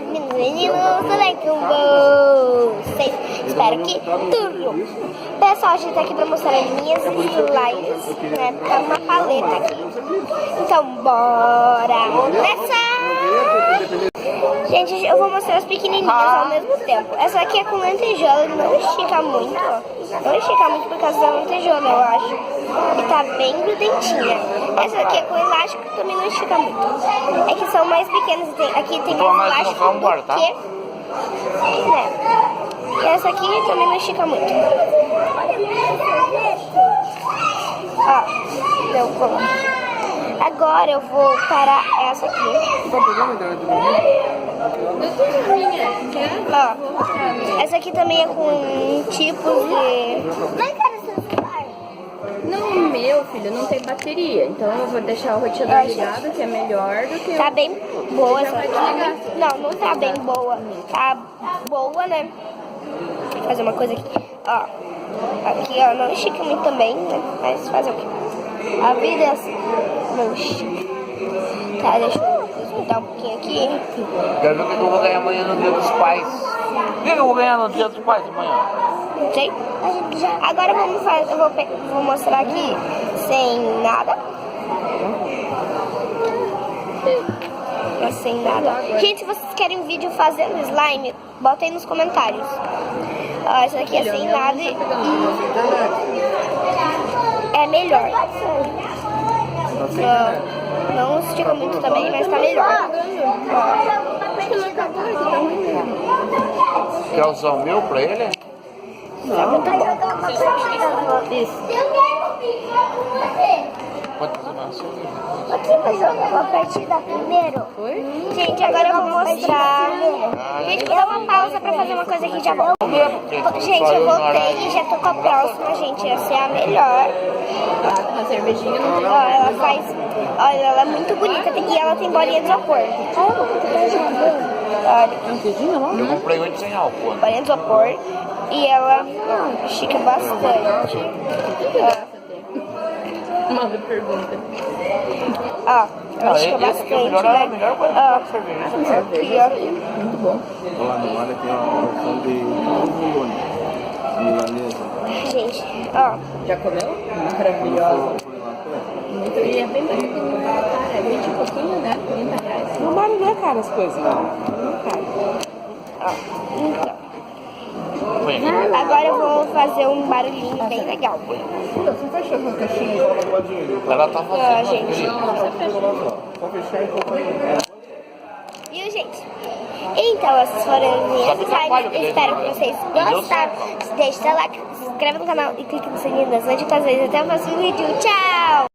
vocês, meninos, tudo bem com vocês? Espero que tudo. Pessoal, a gente tá aqui pra mostrar minhas slides, né? Tá uma paleta aqui. Então, bora começar! Gente, eu vou mostrar as pequenininhas ao mesmo tempo. Essa aqui é com lantejola, não estica muito, ó. Não estica muito por causa da lantejola, eu acho. E tá bem grudentinha. Essa aqui é com elástico, também não estica muito. É que são mais pequenas, aqui tem mais elástico do que... né? E essa aqui também não estica muito. Ó, deu colo. Agora eu vou para essa aqui. Ó, essa aqui também é com tipos de... Não, meu filho, não tem bateria. Então eu vou deixar o roteador ligado, que é melhor do que... Tá bem boa essa aqui. Não, não tá bem boa. Tá boa, né? Vou fazer uma coisa aqui. Ó, aqui, ó, não estica muito também, né? Mas fazer o quê? A vida é assim. Não estica. Tá, deixa eu mudar um pouquinho aqui. Quero ver o que eu vou ganhar amanhã no Dia dos Pais. O que eu vou ganhar no Dia dos Pais amanhã? Não sei. Agora vamos fazer, eu vou mostrar aqui sem nada. Sem nada. Gente, se vocês querem um vídeo fazendo slime, bota aí nos comentários. Ó, essa aqui é sem nada e é melhor. Ó, não estica muito também, mas tá melhor. Quer usar o meu pra ele? Tá muito bom. Isso. Pode fazer mais. Aqui vai jogar uma partida primeiro. Gente, agora eu vou mostrar. Gente, vou dar uma pausa pra fazer uma coisa aqui já volto. Gente, eu voltei e já tô com a próxima, gente. Essa é a melhor. A cervejinha não tem. Ó, ela faz. Olha, ela é muito bonita e ela tem bolinha de isopor. Olha. Eu comprei 8 sem álcool. Bolinha de isopor. E ela estica bastante. Uma pergunta. Ó, ela estica bastante, né? Melhor coisa pra cerveja. Aqui, ó. Muito bom. Olha lá, no olha tem uma porção de milanesa. Gente, ó. Já comeu? Maravilhosa. Muito, e é bem baratinho, cara. É 20 e pouquinho, né? 30 reais. Não vale, não é caro as coisas, não. Não é caro. Ó, então. Agora eu vou fazer um barulhinho bem legal. Você fecha essa caixinha e coloca do ladinho ali. Ela tá fazendo. Gente. Pode fechar e colocar. Viu, gente? Então, essas foram as minhas slides. Espero que vocês gostaram. Deixe seu like, se inscreva no canal e clique no sininho das notificações. Até o próximo vídeo. Tchau!